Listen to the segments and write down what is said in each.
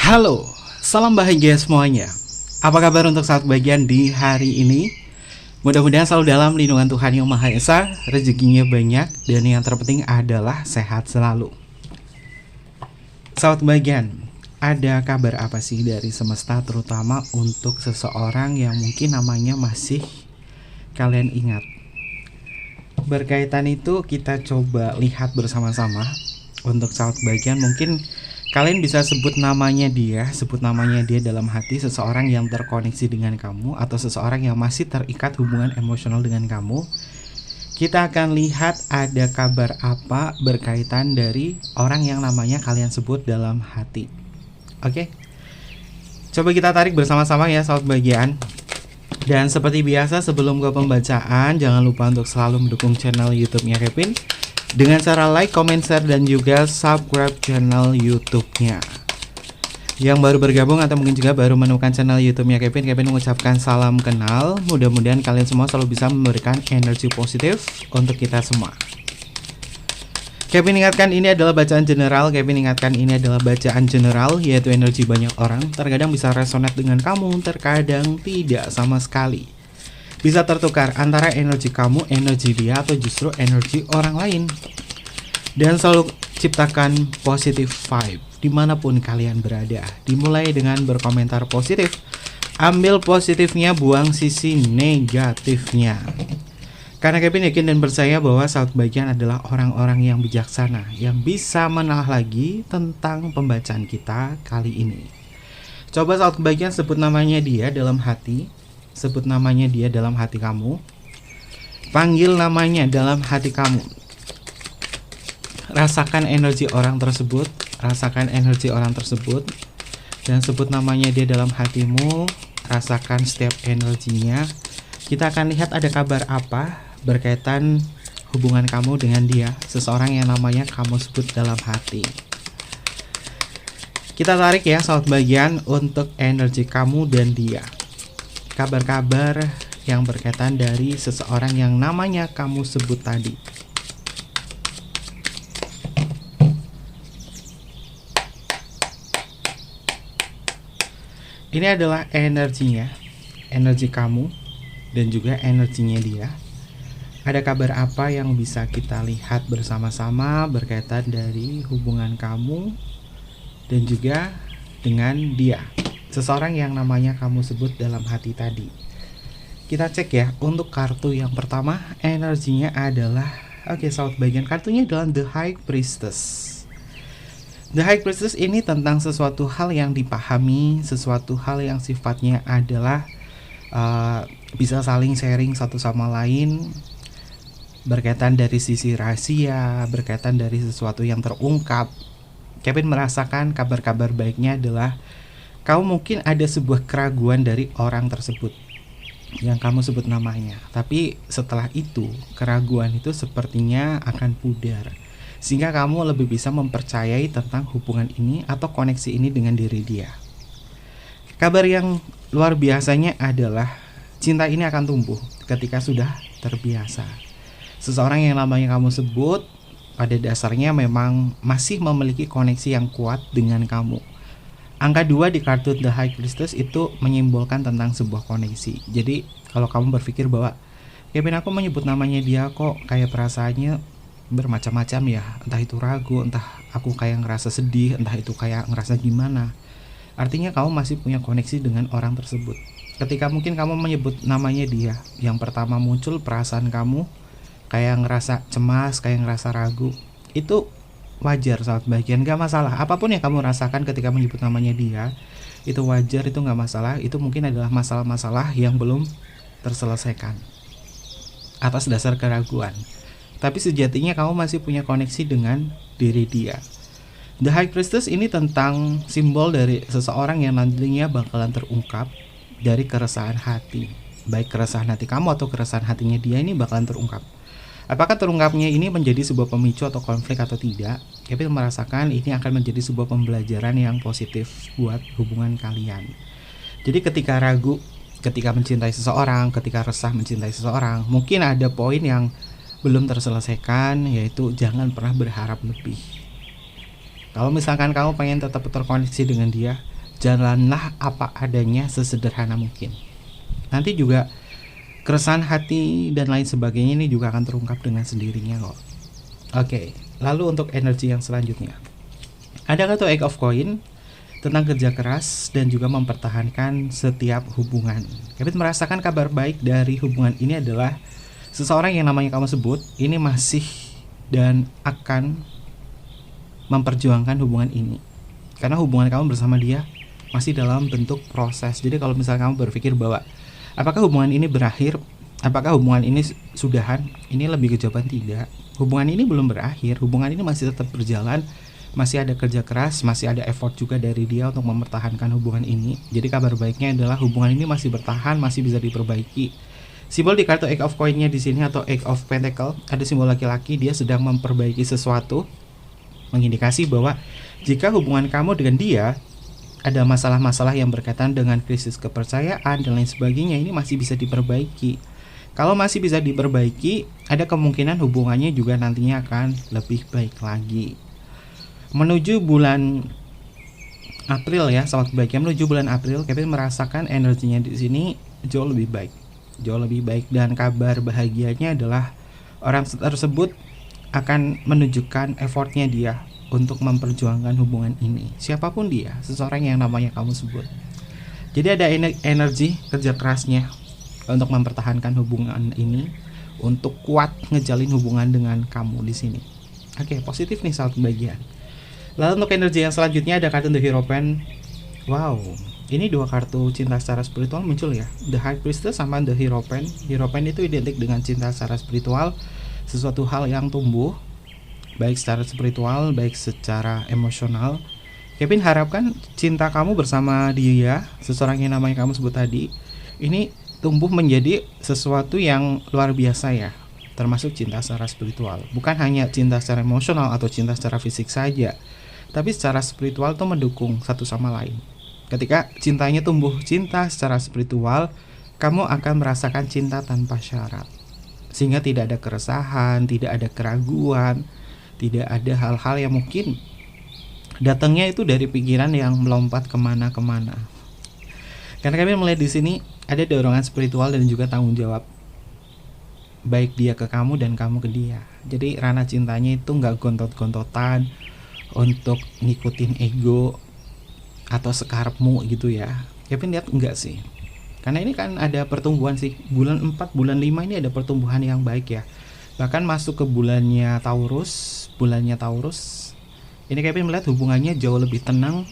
Halo, salam bahagia semuanya. Apa kabar untuk saat bagian di hari ini? Mudah-mudahan selalu dalam lindungan Tuhan Yang Maha Esa, rezekinya banyak, dan yang terpenting adalah sehat selalu. Saat bagian, ada kabar apa sih dari semesta terutama untuk seseorang yang mungkin namanya masih kalian ingat? Berkaitan itu kita coba lihat bersama-sama. Untuk saat bagian mungkin kalian bisa sebut namanya dia dalam hati seseorang yang terkoneksi dengan kamu atau seseorang yang masih terikat hubungan emosional dengan kamu. Kita akan lihat ada kabar apa berkaitan dari orang yang namanya kalian sebut dalam hati. Oke? Coba kita tarik bersama-sama ya sahabat bagian. Dan seperti biasa sebelum ke pembacaan, jangan lupa untuk selalu mendukung channel YouTube-nya Kevin dengan cara like, comment, share, dan juga subscribe channel YouTube-nya. Yang baru bergabung atau mungkin juga baru menemukan channel YouTube-nya Kevin mengucapkan salam kenal. Mudah-mudahan kalian semua selalu bisa memberikan energi positif untuk kita semua. Kevin ingatkan ini adalah bacaan general. Yaitu energi banyak orang. Terkadang bisa resonate dengan kamu, terkadang tidak sama sekali. Bisa tertukar antara energi kamu, energi dia, atau justru energi orang lain. Dan selalu ciptakan positive vibe dimanapun kalian berada. Dimulai dengan berkomentar positif. Ambil positifnya, buang sisi negatifnya. Karena Kevin yakin dan percaya bahwa sahabat bagian adalah orang-orang yang bijaksana, yang bisa menelaah lagi tentang pembacaan kita kali ini. Coba sahabat bagian sebut namanya dia dalam hati. Sebut namanya dia dalam hati kamu. Panggil namanya dalam hati kamu. Rasakan energi orang tersebut. Dan sebut namanya dia dalam hatimu. Rasakan setiap energinya. Kita akan lihat ada kabar apa berkaitan hubungan kamu dengan dia, seseorang yang namanya kamu sebut dalam hati. Kita tarik ya sahabat bagian untuk energi kamu dan dia. Kabar-kabar yang berkaitan dari seseorang yang namanya kamu sebut tadi. Ini adalah energinya, energi kamu dan juga energinya dia. Ada kabar apa yang bisa kita lihat bersama-sama berkaitan dari hubungan kamu dan juga dengan dia, seseorang yang namanya kamu sebut dalam hati tadi. Kita cek ya, untuk kartu yang pertama energinya adalah sahabat bagian, kartunya adalah The High Priestess. The High Priestess ini tentang sesuatu hal yang dipahami, sesuatu hal yang sifatnya adalah bisa saling sharing satu sama lain, berkaitan dari sisi rahasia, berkaitan dari sesuatu yang terungkap. Kevin merasakan kabar-kabar baiknya adalah kamu mungkin ada sebuah keraguan dari orang tersebut yang kamu sebut namanya. Tapi setelah itu, keraguan itu sepertinya akan pudar, sehingga kamu lebih bisa mempercayai tentang hubungan ini atau koneksi ini dengan diri dia. Kabar yang luar biasanya adalah cinta ini akan tumbuh ketika sudah terbiasa. Seseorang yang namanya kamu sebut pada dasarnya memang masih memiliki koneksi yang kuat dengan kamu. Angka 2 di kartu The High Priestess itu menyimbolkan tentang sebuah koneksi. Jadi kalau kamu berpikir bahwa Kevin, aku menyebut namanya dia kok kayak perasaannya bermacam-macam ya, entah itu ragu, entah aku kayak ngerasa sedih, entah itu kayak ngerasa gimana, artinya kamu masih punya koneksi dengan orang tersebut. Ketika mungkin kamu menyebut namanya dia, yang pertama muncul perasaan kamu kayak ngerasa cemas, kayak ngerasa ragu, itu wajar sahabat bagian, gak masalah. Apapun yang kamu rasakan ketika menyebut namanya dia, itu wajar, itu gak masalah. Itu mungkin adalah masalah-masalah yang belum terselesaikan atas dasar keraguan. Tapi sejatinya kamu masih punya koneksi dengan diri dia. The High Priestess ini tentang simbol dari seseorang yang nantinya bakalan terungkap dari keresahan hati. Baik keresahan hati kamu atau keresahan hatinya dia ini bakalan terungkap. Apakah terungkapnya ini menjadi sebuah pemicu atau konflik atau tidak? Kevin merasakan ini akan menjadi sebuah pembelajaran yang positif buat hubungan kalian. Jadi ketika ragu, ketika mencintai seseorang, ketika resah mencintai seseorang, mungkin ada poin yang belum terselesaikan, yaitu jangan pernah berharap lebih. Kalau misalkan kamu pengen tetap terkoneksi dengan dia, jalanlah apa adanya sesederhana mungkin. Nanti juga keresahan hati dan lain sebagainya ini juga akan terungkap dengan sendirinya kok. Oke, lalu untuk energi yang selanjutnya, ada kartu Eight of Coin tentang kerja keras dan juga mempertahankan setiap hubungan. Kevin merasakan kabar baik dari hubungan ini adalah seseorang yang namanya kamu sebut ini masih dan akan memperjuangkan hubungan ini, karena hubungan kamu bersama dia masih dalam bentuk proses. Jadi kalau misalnya kamu berpikir bahwa apakah hubungan ini berakhir, apakah hubungan ini sudahan, ini lebih ke jawaban tidak. Hubungan ini belum berakhir, hubungan ini masih tetap berjalan, masih ada kerja keras, masih ada effort juga dari dia untuk mempertahankan hubungan ini. Jadi kabar baiknya adalah hubungan ini masih bertahan, masih bisa diperbaiki. Simbol di kartu Eight of Coin-nya di sini atau Eight of Pentacle ada simbol laki-laki, dia sedang memperbaiki sesuatu, mengindikasi bahwa jika hubungan kamu dengan dia ada masalah-masalah yang berkaitan dengan krisis kepercayaan dan lain sebagainya, ini masih bisa diperbaiki. Kalau masih bisa diperbaiki, ada kemungkinan hubungannya juga nantinya akan lebih baik lagi. Menuju bulan April ya, sahabat baiknya, menuju bulan April, Kevin merasakan energinya di sini jauh lebih baik, dan kabar bahagianya adalah orang tersebut akan menunjukkan effortnya dia untuk memperjuangkan hubungan ini. Siapapun dia, seseorang yang namanya kamu sebut. Jadi ada energi kerja kerasnya untuk mempertahankan hubungan ini, untuk kuat ngejalin hubungan dengan kamu di sini. Oke, positif nih sahabat bagian. Lalu untuk energi yang selanjutnya ada kartu The Hierophant. Wow, ini dua kartu cinta secara spiritual muncul ya. The High Priestess sama The Hierophant. Hierophant itu identik dengan cinta secara spiritual, sesuatu hal yang tumbuh, baik secara spiritual, baik secara emosional. Kevin harapkan cinta kamu bersama dia, seseorang yang namanya kamu sebut tadi, ini tumbuh menjadi sesuatu yang luar biasa ya, termasuk cinta secara spiritual. Bukan hanya cinta secara emosional atau cinta secara fisik saja, tapi secara spiritual itu mendukung satu sama lain. Ketika cintanya tumbuh cinta secara spiritual, kamu akan merasakan cinta tanpa syarat, sehingga tidak ada keresahan, tidak ada keraguan, tidak ada hal-hal yang mungkin datangnya itu dari pikiran yang melompat kemana-kemana. Karena kami melihat di sini ada dorongan spiritual dan juga tanggung jawab, baik dia ke kamu dan kamu ke dia. Jadi ranah cintanya itu nggak gontot-gontotan untuk ngikutin ego atau sekarepmu gitu ya. Kevin lihat enggak sih, karena ini kan ada pertumbuhan sih. Bulan 4, bulan 5 ini ada pertumbuhan yang baik ya. Bahkan masuk ke bulannya Taurus, ini Kevin melihat hubungannya jauh lebih tenang,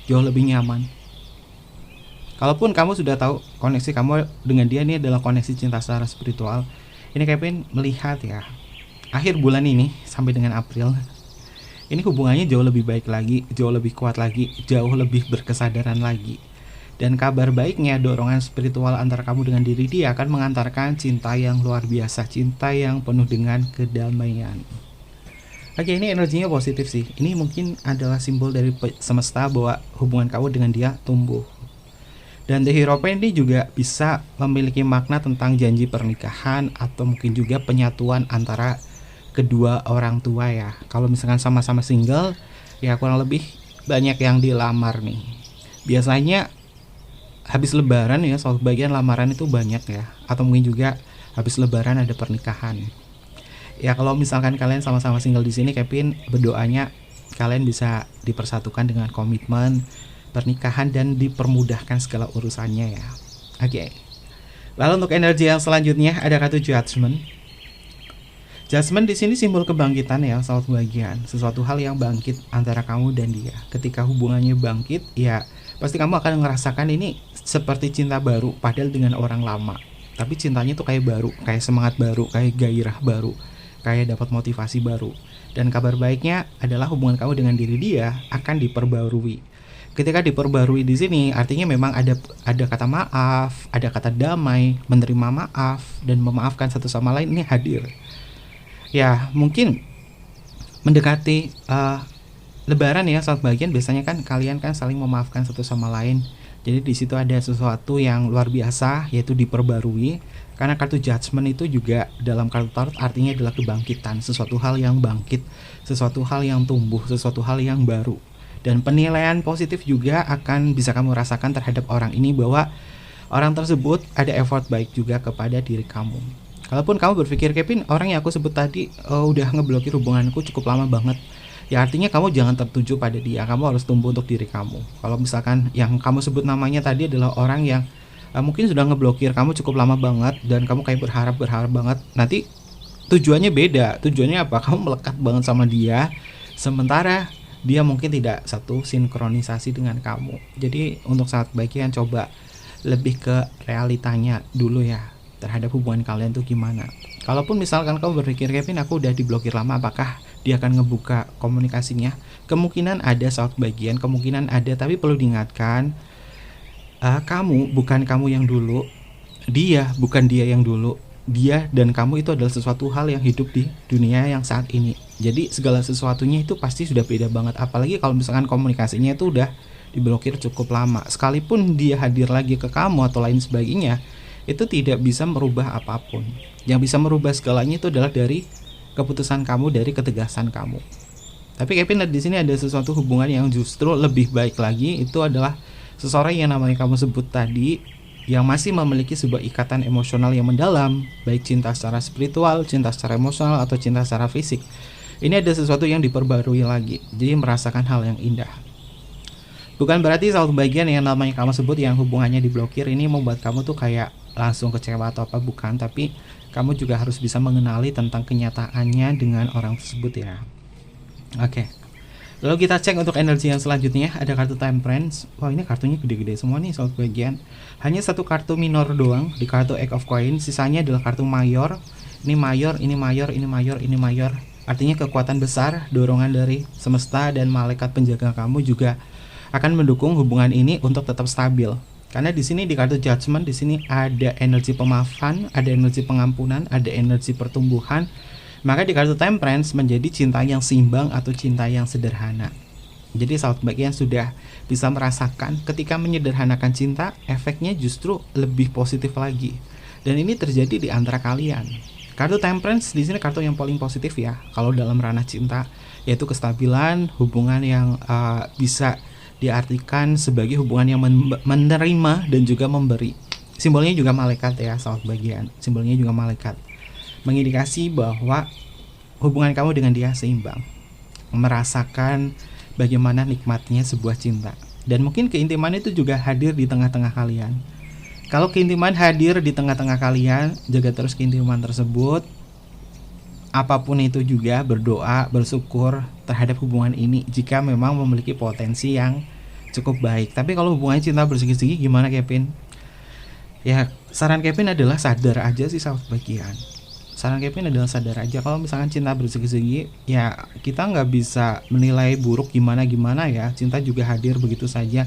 jauh lebih nyaman. Kalaupun kamu sudah tahu koneksi kamu dengan dia ini adalah koneksi cinta secara spiritual, ini Kevin melihat ya, akhir bulan ini sampai dengan April, ini hubungannya jauh lebih baik lagi, jauh lebih kuat lagi, jauh lebih berkesadaran lagi. Dan kabar baiknya, dorongan spiritual antara kamu dengan diri dia akan mengantarkan cinta yang luar biasa, cinta yang penuh dengan kedamaian. Oke, ini energinya positif sih. Ini mungkin adalah simbol dari semesta bahwa hubungan kamu dengan dia tumbuh. Dan The Hierophant ini juga bisa memiliki makna tentang janji pernikahan atau mungkin juga penyatuan antara kedua orang tua ya. Kalau misalkan sama-sama single, ya kurang lebih banyak yang dilamar nih. Biasanya habis lebaran ya, soal bagian lamaran itu banyak ya. Atau mungkin juga habis lebaran ada pernikahan. Ya kalau misalkan kalian sama-sama single di sini, Kevin berdoanya kalian bisa dipersatukan dengan komitmen pernikahan dan dipermudahkan segala urusannya ya. Oke. Lalu untuk energi yang selanjutnya ada kartu Judgment. Judgment di sini simbol kebangkitan ya, sahabat bagian. Sesuatu hal yang bangkit antara kamu dan dia. Ketika hubungannya bangkit, ya pasti kamu akan merasakan ini seperti cinta baru padahal dengan orang lama. Tapi cintanya tuh kayak baru, kayak semangat baru, kayak gairah baru, kayak dapat motivasi baru. Dan kabar baiknya adalah hubungan kamu dengan diri dia akan diperbarui. Ketika diperbarui di sini artinya memang ada kata maaf, ada kata damai, menerima maaf dan memaafkan satu sama lain ini hadir. Ya, mungkin mendekati lebaran ya, saat bagian biasanya kan kalian kan saling memaafkan satu sama lain. Jadi di situ ada sesuatu yang luar biasa yaitu diperbarui. Karena kartu Judgment itu juga dalam kartu tarot artinya adalah kebangkitan, sesuatu hal yang bangkit, sesuatu hal yang tumbuh, sesuatu hal yang baru. Dan penilaian positif juga akan bisa kamu rasakan terhadap orang ini, bahwa orang tersebut ada effort baik juga kepada diri kamu. Kalaupun kamu berpikir, Kevin, orang yang aku sebut tadi udah ngeblokir hubunganku cukup lama banget, ya artinya kamu jangan tertuju pada dia, kamu harus tumbuh untuk diri kamu. Kalau misalkan yang kamu sebut namanya tadi adalah orang yang mungkin sudah ngeblokir kamu cukup lama banget, dan kamu kayak berharap banget, nanti tujuannya beda. Tujuannya apa? Kamu melekat banget sama dia, sementara dia mungkin tidak satu sinkronisasi dengan kamu. Jadi untuk saat baiknya coba lebih ke realitanya dulu ya, terhadap hubungan kalian tuh gimana. Kalaupun misalkan kamu berpikir, Kevin, aku udah diblokir lama, apakah dia akan ngebuka komunikasinya? Kemungkinan ada saat bagian, kemungkinan ada, tapi perlu diingatkan, kamu bukan kamu yang dulu, dia bukan dia yang dulu. Dia dan kamu itu adalah sesuatu hal yang hidup di dunia yang saat ini. Jadi segala sesuatunya itu pasti sudah beda banget. Apalagi kalau misalkan komunikasinya itu udah diblokir cukup lama. Sekalipun dia hadir lagi ke kamu atau lain sebagainya, itu tidak bisa merubah apapun. Yang bisa merubah segalanya itu adalah dari keputusan kamu, dari ketegasan kamu. Tapi Kevin, di sini ada sesuatu hubungan yang justru lebih baik lagi, itu adalah seseorang yang namanya kamu sebut tadi, yang masih memiliki sebuah ikatan emosional yang mendalam, baik cinta secara spiritual, cinta secara emosional, atau cinta secara fisik. Ini ada sesuatu yang diperbarui lagi, jadi merasakan hal yang indah. Bukan berarti satu bagian yang namanya kamu sebut yang hubungannya diblokir ini membuat kamu tuh kayak langsung kecewa atau apa, bukan. Tapi kamu juga harus bisa mengenali tentang kenyataannya dengan orang tersebut ya. Oke. Lalu kita cek untuk energi yang selanjutnya, ada kartu Temperance. Wah, ini kartunya gede-gede semua nih soal bagian. Hanya satu kartu minor doang di kartu Eight of Coins, sisanya adalah kartu mayor. Ini mayor, ini mayor, ini mayor, ini mayor. Artinya kekuatan besar, dorongan dari semesta dan malaikat penjaga kamu juga akan mendukung hubungan ini untuk tetap stabil. Karena di sini di kartu Judgment, di sini ada energi pemaafan, ada energi pengampunan, ada energi pertumbuhan. Maka di kartu Temperance menjadi cinta yang seimbang atau cinta yang sederhana. Jadi sahabat bagian sudah bisa merasakan ketika menyederhanakan cinta, efeknya justru lebih positif lagi. Dan ini terjadi di antara kalian. Kartu Temperance di sini kartu yang paling positif ya, kalau dalam ranah cinta, yaitu kestabilan, hubungan yang bisa diartikan sebagai hubungan yang menerima dan juga memberi. Simbolnya juga malaikat ya sahabat bagian, simbolnya juga malaikat. Mengindikasi bahwa hubungan kamu dengan dia seimbang, merasakan bagaimana nikmatnya sebuah cinta. Dan mungkin keintiman itu juga hadir di tengah-tengah kalian. Kalau keintiman hadir di tengah-tengah kalian, jaga terus keintiman tersebut. Apapun itu juga berdoa, bersyukur terhadap hubungan ini jika memang memiliki potensi yang cukup baik. Tapi kalau hubungan cinta bersegi-segi gimana Kevin? Ya saran Kevin adalah sadar aja sih sahabat bagian. Saran Kevin adalah sadar aja, kalau misalkan cinta bersegi-segi, ya kita nggak bisa menilai buruk gimana-gimana ya. Cinta juga hadir begitu saja.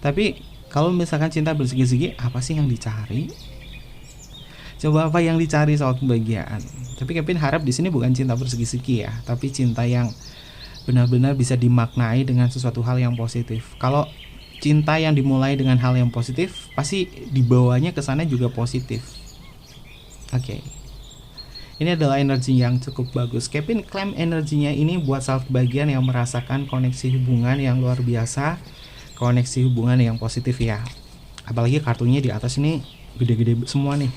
Tapi kalau misalkan cinta bersegi-segi, apa sih yang dicari? Coba apa yang dicari soal kebahagiaan? Tapi Kevin harap di sini bukan cinta bersegi-segi ya, tapi cinta yang benar-benar bisa dimaknai dengan sesuatu hal yang positif. Kalau cinta yang dimulai dengan hal yang positif, pasti dibawanya ke sana juga positif. Oke. Ini adalah energi yang cukup bagus. Kevin klaim energinya ini buat sahabat bagian yang merasakan koneksi hubungan yang luar biasa, koneksi hubungan yang positif ya. Apalagi kartunya di atas ini gede-gede semua nih.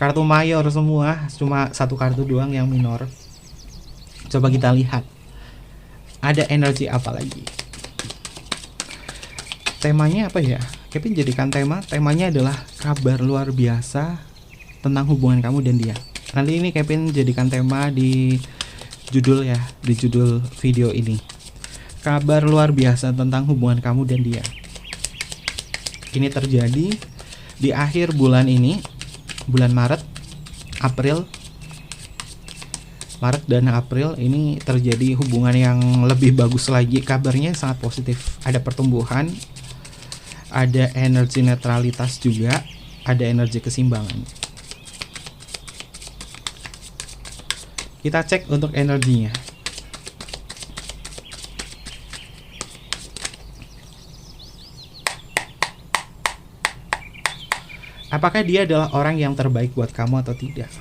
Kartu mayor semua, cuma satu kartu doang yang minor. Coba kita lihat. Ada energi apa lagi? Temanya apa ya? Kevin jadikan temanya adalah kabar luar biasa tentang hubungan kamu dan dia. Nanti ini Kevin jadikan tema di judul ya, di judul video ini. Kabar luar biasa tentang hubungan kamu dan dia. Ini terjadi di akhir bulan ini, bulan Maret dan April ini terjadi hubungan yang lebih bagus lagi. Kabarnya sangat positif. Ada pertumbuhan, ada energi netralitas juga, ada energi keseimbangan. Kita cek untuk energinya. Apakah dia adalah orang yang terbaik buat kamu atau tidak?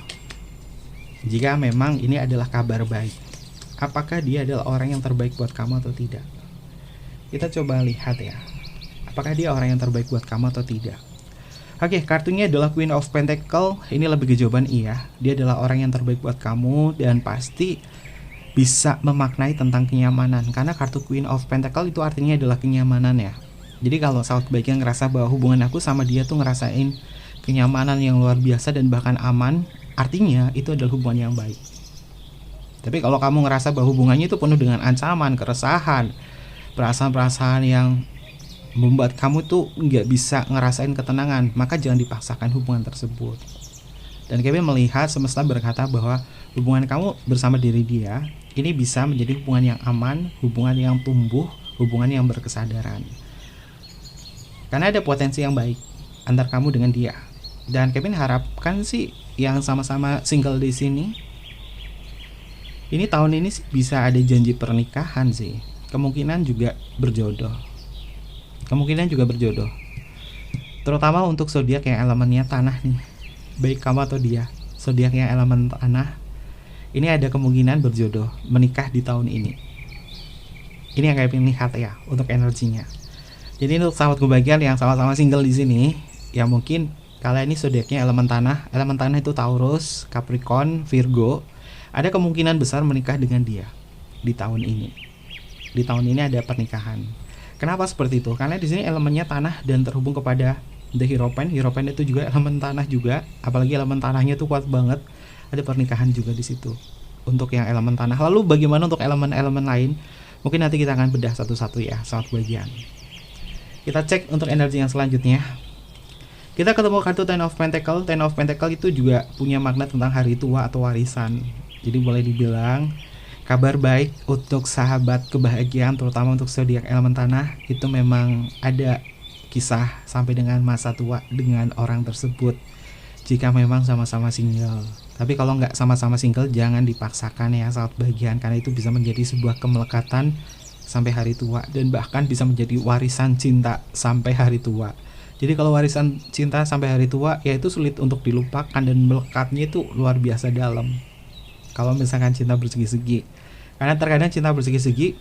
Jika memang ini adalah kabar baik, apakah dia adalah orang yang terbaik buat kamu atau tidak? Kita coba lihat ya, apakah dia orang yang terbaik buat kamu atau tidak. Oke, kartunya adalah Queen of Pentacle. Ini lebih ke jawaban iya. Dia adalah orang yang terbaik buat kamu dan pasti bisa memaknai tentang kenyamanan. Karena kartu Queen of Pentacle itu artinya adalah kenyamanan ya. Jadi kalau sahabat baiknya ngerasa bahwa hubungan aku sama dia tuh ngerasain kenyamanan yang luar biasa dan bahkan aman, artinya itu adalah hubungan yang baik. Tapi kalau kamu ngerasa bahwa hubungannya itu penuh dengan ancaman, keresahan, perasaan-perasaan yang membuat kamu tuh nggak bisa ngerasain ketenangan, maka jangan dipaksakan hubungan tersebut. Dan Kevin melihat semesta berkata bahwa hubungan kamu bersama diri dia ini bisa menjadi hubungan yang aman, hubungan yang tumbuh, hubungan yang berkesadaran. Karena ada potensi yang baik antar kamu dengan dia. Dan Kevin harapkan sih yang sama-sama single di sini, ini tahun ini sih bisa ada janji pernikahan sih. Kemungkinan juga berjodoh. Terutama untuk zodiak yang elemennya tanah nih. Baik kamu atau dia, zodiak yang elemen tanah, ini ada kemungkinan berjodoh, menikah di tahun ini. Ini yang Kevin lihat ya untuk energinya. Jadi untuk sahabat kebahagiaan yang sama-sama single di sini, ya mungkin kalian ini zodiaknya elemen tanah. Elemen tanah itu Taurus, Capricorn, Virgo. Ada kemungkinan besar menikah dengan dia di tahun ini. Di tahun ini ada pernikahan. Kenapa seperti itu? Karena di sini elemennya tanah dan terhubung kepada The Hierophant. Hierophant itu juga elemen tanah juga, apalagi elemen tanahnya itu kuat banget. Ada pernikahan juga di situ untuk yang elemen tanah. Lalu bagaimana untuk elemen-elemen lain? Mungkin nanti kita akan bedah satu-satu ya, sahabat bagian. Kita cek untuk energi yang selanjutnya. Kita ketemu kartu Ten of Pentacle. Ten of Pentacle itu juga punya makna tentang hari tua atau warisan. Jadi boleh dibilang kabar baik untuk sahabat kebahagiaan, terutama untuk zodiak elemen tanah. Itu memang ada kisah sampai dengan masa tua dengan orang tersebut jika memang sama-sama single. Tapi kalau nggak sama-sama single, jangan dipaksakan ya sahabat bahagian, karena itu bisa menjadi sebuah kemelekatan sampai hari tua dan bahkan bisa menjadi warisan cinta sampai hari tua. Jadi kalau warisan cinta sampai hari tua, ya itu sulit untuk dilupakan dan melekatnya itu luar biasa dalam. Kalau misalkan cinta bersegi-segi, karena terkadang cinta bersegi-segi,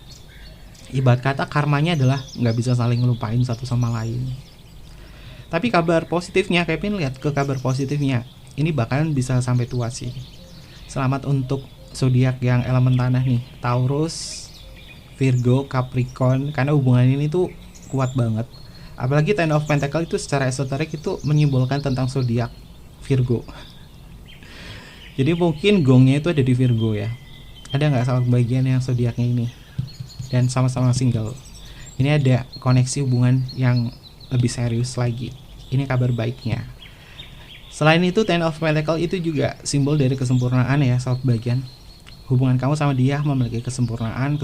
ibarat kata karmanya adalah nggak bisa saling ngelupain satu sama lain. Tapi kabar positifnya, Kevin lihat ke kabar positifnya, ini bakalan bisa sampai tua sih. Selamat untuk zodiak yang elemen tanah nih, Taurus, Virgo, Capricorn, karena hubungan ini tuh kuat banget. Apalagi Ten of Pentacle itu secara esoterik itu menyimbolkan tentang zodiak Virgo. Jadi mungkin gongnya itu ada di Virgo ya. Ada nggak sahabat bagian yang zodiaknya ini dan sama-sama single? Ini ada koneksi hubungan yang lebih serius lagi. Ini kabar baiknya. Selain itu, Ten of Pentacle itu juga simbol dari kesempurnaan ya sahabat bagian. Hubungan kamu sama dia memiliki kesempurnaan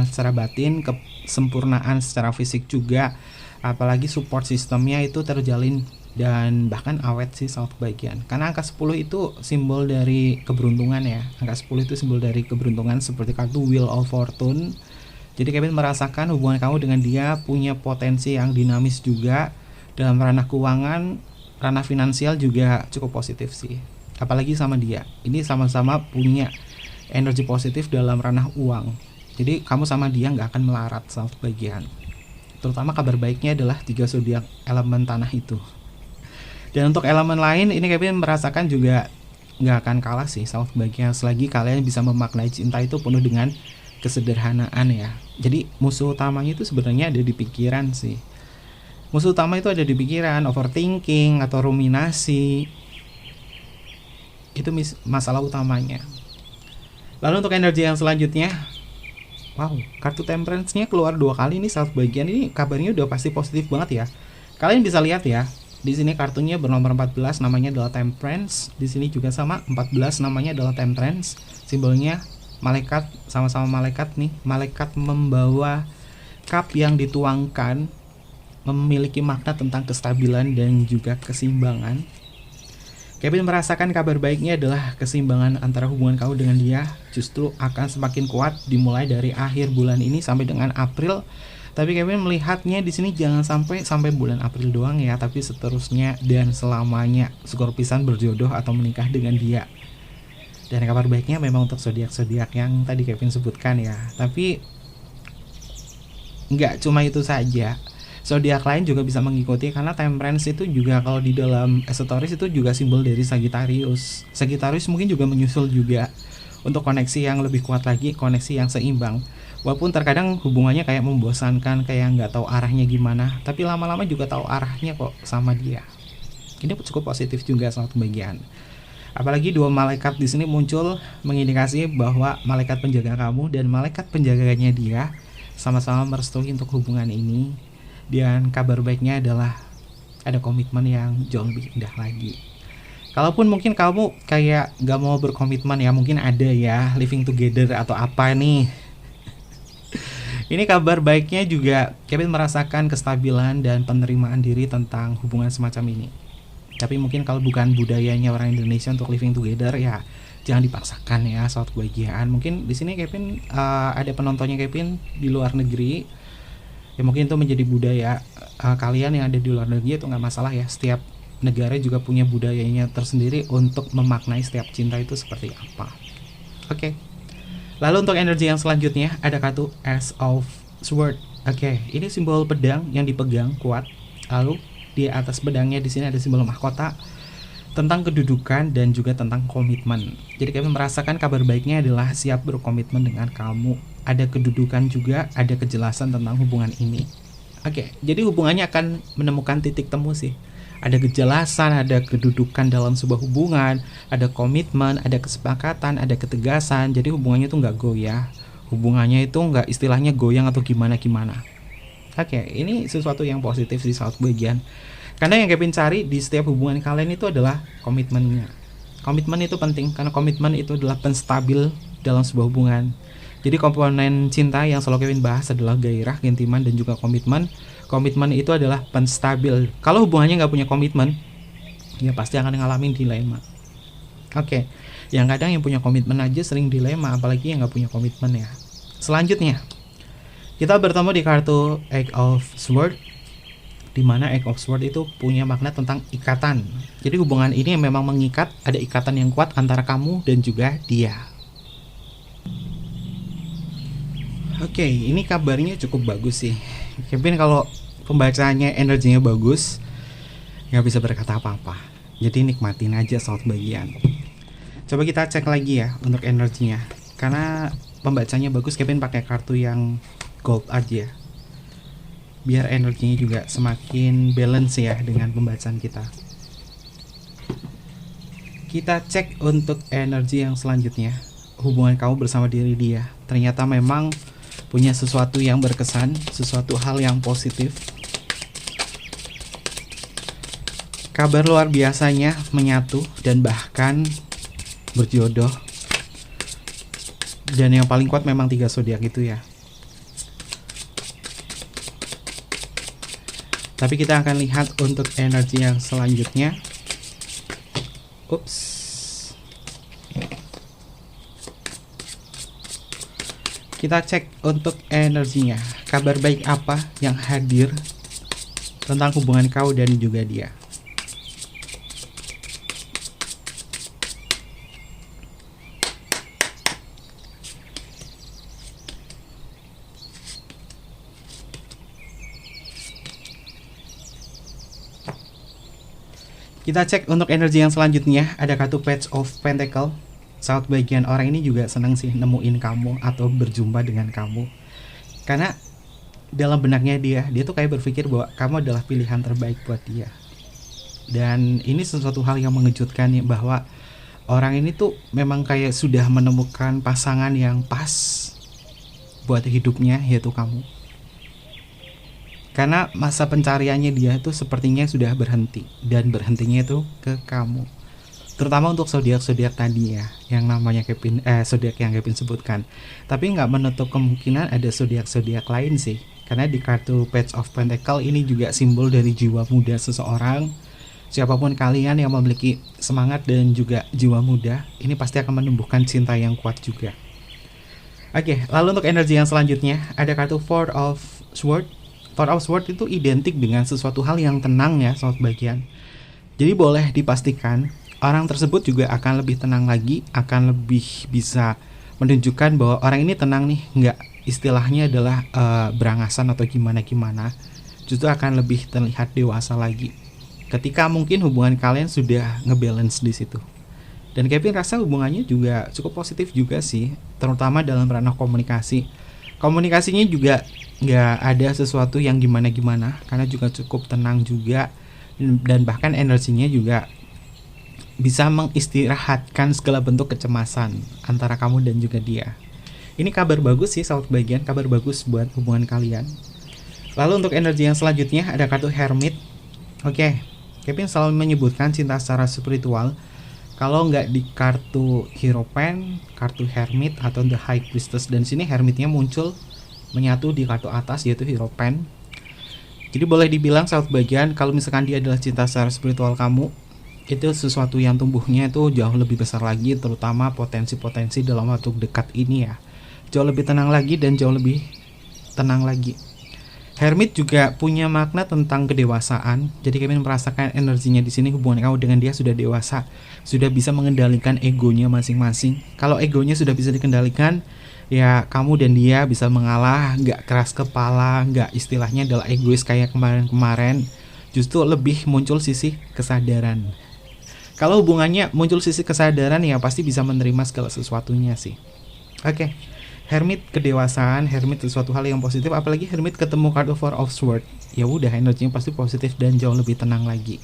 secara batin, kesempurnaan secara fisik juga. Apalagi support sistemnya itu terjalin dan bahkan awet sih sahabat kebahagiaan. Karena angka 10 itu simbol dari keberuntungan ya. Angka 10 itu simbol dari keberuntungan seperti kartu Wheel of Fortune. Jadi Kevin merasakan hubungan kamu dengan dia punya potensi yang dinamis juga. Dalam ranah keuangan, ranah finansial juga cukup positif sih. Apalagi sama dia, ini sama-sama punya energi positif dalam ranah uang. Jadi kamu sama dia nggak akan melarat sahabat kebahagiaan. Terutama kabar baiknya adalah 3 zodiak elemen tanah itu. Dan untuk elemen lain, ini Kevin merasakan juga nggak akan kalah sih sahabat kebahagiaan, selagi kalian bisa memaknai cinta itu penuh dengan kesederhanaan ya. Jadi musuh utamanya itu sebenarnya ada di pikiran sih. Musuh utama itu ada di pikiran, overthinking atau ruminasi. Itu masalah utamanya. Lalu untuk energi yang selanjutnya, wow, kartu Temperance-nya keluar 2 kali nih sahabat bagian. Ini kabarnya udah pasti positif banget ya. Kalian bisa lihat ya. Di sini kartunya bernomor 14, namanya adalah Temperance. Di sini juga sama 14, namanya adalah Temperance. Simbolnya malaikat, sama-sama malaikat nih. Malaikat membawa cup yang dituangkan, memiliki makna tentang kestabilan dan juga keseimbangan. Kevin merasakan kabar baiknya adalah keseimbangan antara hubungan kamu dengan dia justru akan semakin kuat dimulai dari akhir bulan ini sampai dengan April. Tapi Kevin melihatnya di sini jangan sampai bulan April doang ya, tapi seterusnya dan selamanya. Syukur pisan berjodoh atau menikah dengan dia. Dan kabar baiknya memang untuk zodiak-zodiak yang tadi Kevin sebutkan ya. Tapi nggak cuma itu saja, zodiak lain juga bisa mengikuti, karena Temperance itu juga kalau di dalam esoteris itu juga simbol dari Sagittarius. Sagittarius mungkin juga menyusul juga untuk koneksi yang lebih kuat lagi, koneksi yang seimbang. Walaupun terkadang hubungannya kayak membosankan, kayak nggak tahu arahnya gimana, tapi lama-lama juga tahu arahnya kok sama dia. Ini cukup positif juga saat pembagian. Apalagi dua malaikat di sini muncul mengindikasi bahwa malaikat penjaga kamu dan malaikat penjaganya dia sama-sama merestui untuk hubungan ini. Dan kabar baiknya adalah ada komitmen yang jauh lebih indah lagi. Kalaupun mungkin kamu kayak gak mau berkomitmen ya, mungkin ada ya living together atau apa nih. Ini kabar baiknya juga Kevin merasakan kestabilan dan penerimaan diri tentang hubungan semacam ini. Tapi mungkin kalau bukan budayanya orang Indonesia untuk living together ya jangan dipaksakan ya saat kebahagiaan. Mungkin di sini Kevin ada penontonnya Kevin di luar negeri. Ya mungkin itu menjadi budaya kalian yang ada di luar negeri, itu nggak masalah ya. Setiap negara juga punya budayanya tersendiri untuk memaknai setiap cinta itu seperti apa. Oke. Lalu untuk energi yang selanjutnya ada kartu Ace of Swords. Oke, ini simbol pedang yang dipegang kuat. Lalu di atas pedangnya di sini ada simbol mahkota tentang kedudukan dan juga tentang komitmen. Jadi kami merasakan kabar baiknya adalah siap berkomitmen dengan kamu. Ada kedudukan juga, ada kejelasan tentang hubungan ini. Oke, jadi hubungannya akan menemukan titik temu sih. Ada kejelasan, ada kedudukan dalam sebuah hubungan, ada komitmen, ada kesepakatan, ada ketegasan. Jadi hubungannya tuh nggak goyah. Hubungannya itu nggak istilahnya goyang atau gimana-gimana. Oke, ini sesuatu yang positif di saat bagian. Karena yang Kevin cari di setiap hubungan kalian itu adalah komitmennya. Komitmen itu penting, karena komitmen itu adalah penstabil dalam sebuah hubungan. Jadi komponen cinta yang selalu Kevin bahas adalah gairah, keintiman, dan juga komitmen. Komitmen itu adalah penstabil. Kalau hubungannya nggak punya komitmen, ya pasti akan ngalamin dilema. Oke, yang kadang yang punya komitmen aja sering dilema, apalagi yang nggak punya komitmen ya. Selanjutnya, kita bertemu di kartu Eight of Swords, di mana Eight of Swords itu punya makna tentang ikatan. Jadi hubungan ini memang mengikat, ada ikatan yang kuat antara kamu dan juga dia. Oke, ini kabarnya cukup bagus sih. Kevin kalau pembacanya energinya bagus, nggak bisa berkata apa-apa. Jadi nikmatin aja saat bagian. Coba kita cek lagi ya untuk energinya. Karena pembacanya bagus, Kevin pakai kartu yang gold aja. Biar energinya juga semakin balance ya dengan pembacaan kita. Kita cek untuk energi yang selanjutnya. Hubungan kamu bersama diri dia. Ternyata memang punya sesuatu yang berkesan, sesuatu hal yang positif. Kabar luar biasanya menyatu dan bahkan berjodoh. Dan yang paling kuat memang 3 zodiak itu ya. Tapi kita akan lihat untuk energi yang selanjutnya. Ups. Kita cek untuk energinya. Kabar baik apa yang hadir tentang hubungan kau dan juga dia. Kita cek untuk energi yang selanjutnya. Ada kartu Page of Pentacle. Saat bagian orang ini juga senang sih nemuin kamu atau berjumpa dengan kamu. Karena dalam benaknya dia tuh kayak berpikir bahwa kamu adalah pilihan terbaik buat dia. Dan ini sesuatu hal yang mengejutkan ya, bahwa orang ini tuh memang kayak sudah menemukan pasangan yang pas buat hidupnya, yaitu kamu. Karena masa pencariannya dia itu sepertinya sudah berhenti, dan berhentinya itu ke kamu. Terutama untuk zodiak-zodiak tadi ya, yang namanya Kevin, zodiak yang Kevin sebutkan. Tapi nggak menutup kemungkinan ada zodiak-zodiak lain sih. Karena di kartu Page of Pentacle ini juga simbol dari jiwa muda seseorang. Siapapun kalian yang memiliki semangat dan juga jiwa muda, ini pasti akan menumbuhkan cinta yang kuat juga. Oke, lalu untuk energi yang selanjutnya ada kartu Four of Swords. Four of Swords itu identik dengan sesuatu hal yang tenang ya, soal bagian. Jadi boleh dipastikan orang tersebut juga akan lebih tenang lagi, akan lebih bisa menunjukkan bahwa orang ini tenang nih, nggak istilahnya adalah berangasan atau gimana-gimana. Justru akan lebih terlihat dewasa lagi ketika mungkin hubungan kalian sudah ngebalance di situ. Dan Kevin rasa hubungannya juga cukup positif juga sih, terutama dalam ranah komunikasi. Komunikasinya juga nggak ada sesuatu yang gimana-gimana, karena juga cukup tenang juga, dan bahkan energinya juga bisa mengistirahatkan segala bentuk kecemasan antara kamu dan juga dia. Ini kabar bagus sih sahabat bagian, kabar bagus buat hubungan kalian. Lalu untuk energi yang selanjutnya ada kartu Hermit. Oke, Kevin selalu menyebutkan cinta secara spiritual. Kalau nggak di kartu Hierophant, kartu Hermit atau The High Priestess, dan sini Hermitnya muncul menyatu di kartu atas yaitu Hierophant. Jadi boleh dibilang sahabat bagian, kalau misalkan dia adalah cinta secara spiritual kamu, itu sesuatu yang tumbuhnya itu jauh lebih besar lagi, terutama potensi-potensi dalam waktu dekat ini ya. Jauh lebih tenang lagi dan jauh lebih tenang lagi. Hermit juga punya makna tentang kedewasaan. Jadi kami merasakan energinya di sini, hubungan kamu dengan dia sudah dewasa, sudah bisa mengendalikan egonya masing-masing. Kalau egonya sudah bisa dikendalikan, ya kamu dan dia bisa mengalah, nggak keras kepala, nggak istilahnya adalah egois kayak kemarin-kemarin. Justru lebih muncul sisi kesadaran. Kalau hubungannya muncul sisi kesadaran, ya pasti bisa menerima segala sesuatunya sih. Oke. Hermit kedewasaan, Hermit sesuatu hal yang positif, apalagi Hermit ketemu kartu Four of Swords. Ya udah, energinya pasti positif dan jauh lebih tenang lagi.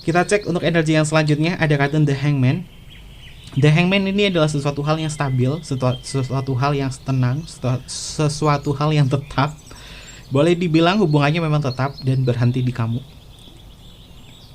Kita cek untuk energi yang selanjutnya, ada kartu The Hangman. The Hangman ini adalah sesuatu hal yang stabil, sesuatu hal yang tenang, sesuatu hal yang tetap. Boleh dibilang hubungannya memang tetap dan berhenti di kamu.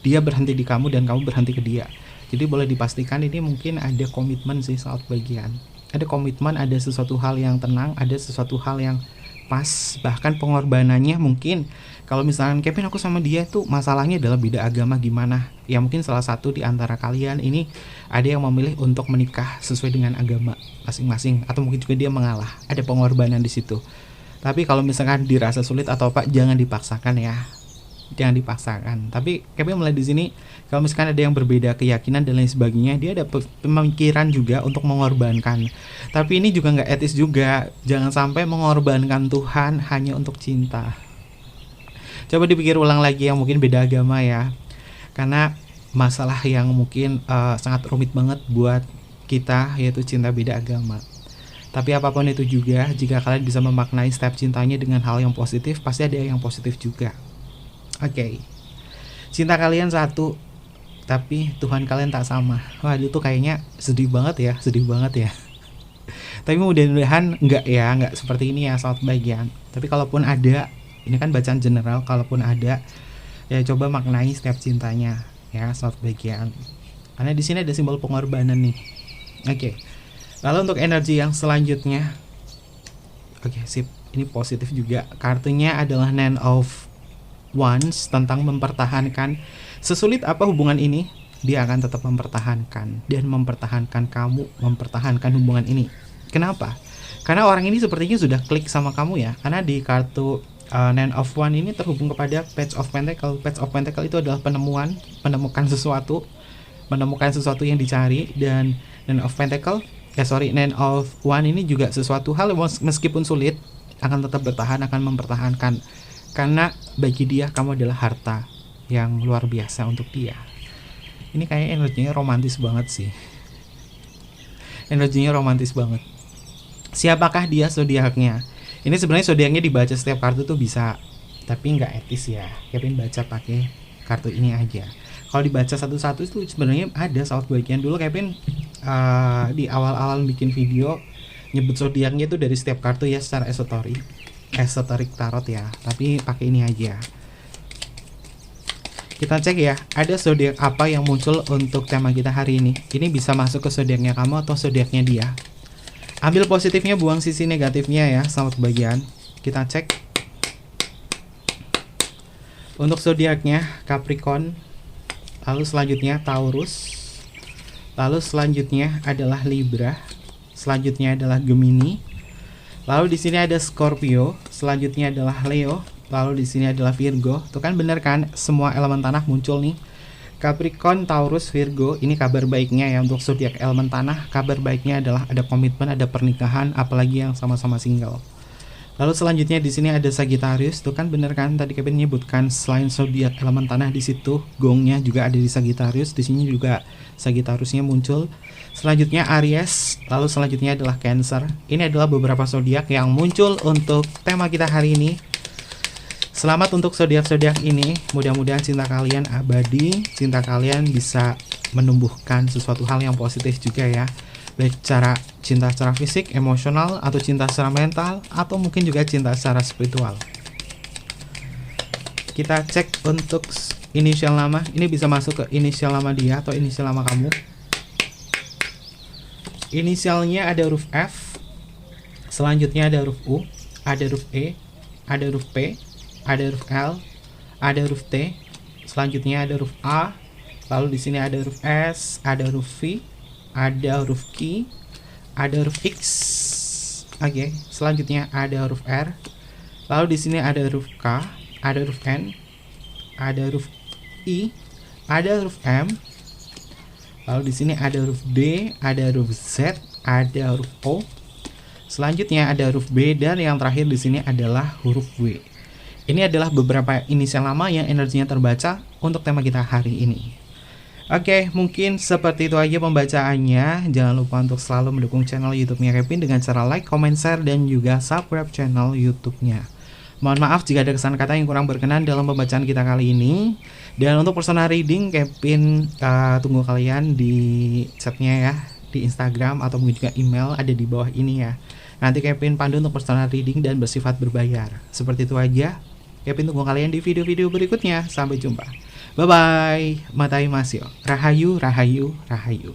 Dia berhenti di kamu dan kamu berhenti ke dia. Jadi boleh dipastikan ini mungkin ada komitmen sih saat bagian. Ada komitmen, ada sesuatu hal yang tenang, ada sesuatu hal yang pas. Bahkan pengorbanannya mungkin, kalau misalkan Kevin aku sama dia tuh masalahnya adalah beda agama gimana, ya mungkin salah satu di antara kalian ini ada yang memilih untuk menikah sesuai dengan agama masing-masing, atau mungkin juga dia mengalah, ada pengorbanan di situ. Tapi kalau misalkan dirasa sulit atau apa, jangan dipaksakan ya, jangan dipaksakan. Tapi Kevin mulai di sini, kalau misalkan ada yang berbeda keyakinan dan lain sebagainya, dia ada pemikiran juga untuk mengorbankan. Tapi ini juga nggak etis juga, jangan sampai mengorbankan Tuhan hanya untuk cinta. Coba dipikir ulang lagi yang mungkin beda agama ya, karena masalah yang mungkin sangat rumit banget buat kita, yaitu cinta beda agama. Tapi apapun itu juga, jika kalian bisa memaknai step cintanya dengan hal yang positif, pasti ada yang positif juga. Oke. Cinta kalian satu, tapi Tuhan kalian tak sama. Wah, itu kayaknya sedih banget ya. Tapi mudah-mudahan enggak seperti ini ya saat bagian. Tapi kalaupun ada, ini kan bacaan general, kalaupun ada, ya coba maknai step cintanya ya saat bagian. Karena di sini ada simbol pengorbanan nih. Oke. Lalu untuk energi yang selanjutnya, oke, sip, ini positif juga. Kartunya adalah Nine of Wands, tentang mempertahankan. Sesulit apa hubungan ini, dia akan tetap mempertahankan dan mempertahankan kamu, mempertahankan hubungan ini. Kenapa? Karena orang ini sepertinya sudah klik sama kamu ya. Karena di kartu Nine of Wands ini terhubung kepada Page of Pentacle. Page of Pentacle itu adalah menemukan sesuatu yang dicari. Dan Nine of Wands ini juga sesuatu hal meskipun sulit akan tetap bertahan, akan mempertahankan. Karena bagi dia kamu adalah harta yang luar biasa untuk dia. Ini kayak energinya romantis banget sih. Siapakah dia zodiaknya? Ini sebenarnya zodiaknya dibaca setiap kartu tuh bisa, tapi nggak etis ya. Kevin baca pakai kartu ini aja. Kalau dibaca satu-satu itu sebenarnya ada saat bagian dulu Kevin di awal-awal bikin video nyebut zodiaknya itu dari setiap kartu ya, secara esoterik tarot ya, tapi pakai ini aja. Kita cek ya, ada zodiak apa yang muncul untuk tema kita hari ini. Ini bisa masuk ke zodiaknya kamu atau zodiaknya dia. Ambil positifnya, buang sisi negatifnya ya, selamat bagian. Kita cek. Untuk zodiaknya Capricorn, lalu selanjutnya Taurus, lalu selanjutnya adalah Libra, selanjutnya adalah Gemini. Lalu di sini ada Scorpio, selanjutnya adalah Leo, lalu di sini adalah Virgo. Tuh kan bener kan, semua elemen tanah muncul nih. Capricorn, Taurus, Virgo, ini kabar baiknya ya untuk zodiak elemen tanah. Kabar baiknya adalah ada komitmen, ada pernikahan, apalagi yang sama-sama single. Lalu selanjutnya di sini ada Sagittarius, tuh kan bener kan tadi Kevin menyebutkan selain zodiak elemen tanah di situ, gongnya juga ada di Sagittarius. Di sini juga Sagittariusnya muncul. Selanjutnya Aries, lalu selanjutnya adalah Cancer. Ini adalah beberapa zodiak yang muncul untuk tema kita hari ini. Selamat untuk zodiak-zodiak ini. Mudah-mudahan cinta kalian abadi, cinta kalian bisa menumbuhkan sesuatu hal yang positif juga ya. Baik cara cinta secara fisik, emosional, atau cinta secara mental, atau mungkin juga cinta secara spiritual. Kita cek untuk inisial nama. Ini bisa masuk ke inisial nama dia atau inisial nama kamu. Inisialnya ada huruf F, selanjutnya ada huruf U, ada huruf E, ada huruf P, ada huruf L, ada huruf T, selanjutnya ada huruf A, lalu di sini ada huruf S, ada huruf V, ada huruf Q, ada huruf X. Oke, selanjutnya ada huruf R. Lalu di sini ada huruf K, ada huruf N, ada huruf I, ada huruf M. Lalu di sini ada huruf D, ada huruf Z, ada huruf O. Selanjutnya ada huruf B dan yang terakhir di sini adalah huruf W. Ini adalah beberapa inisial nama yang energinya terbaca untuk tema kita hari ini. Oke, mungkin seperti itu aja pembacaannya. Jangan lupa untuk selalu mendukung channel YouTube-nya Kevin dengan cara like, comment, share, dan juga subscribe channel YouTube-nya. Mohon maaf jika ada kesan kata yang kurang berkenan dalam pembacaan kita kali ini. Dan untuk personal reading, Kevin tunggu kalian di chatnya ya, di Instagram atau mungkin juga email ada di bawah ini ya. Nanti Kevin pandu untuk personal reading dan bersifat berbayar. Seperti itu aja. Kevin tunggu kalian di video-video berikutnya. Sampai jumpa. Bye-bye. Matai Masyo. Rahayu, rahayu, rahayu.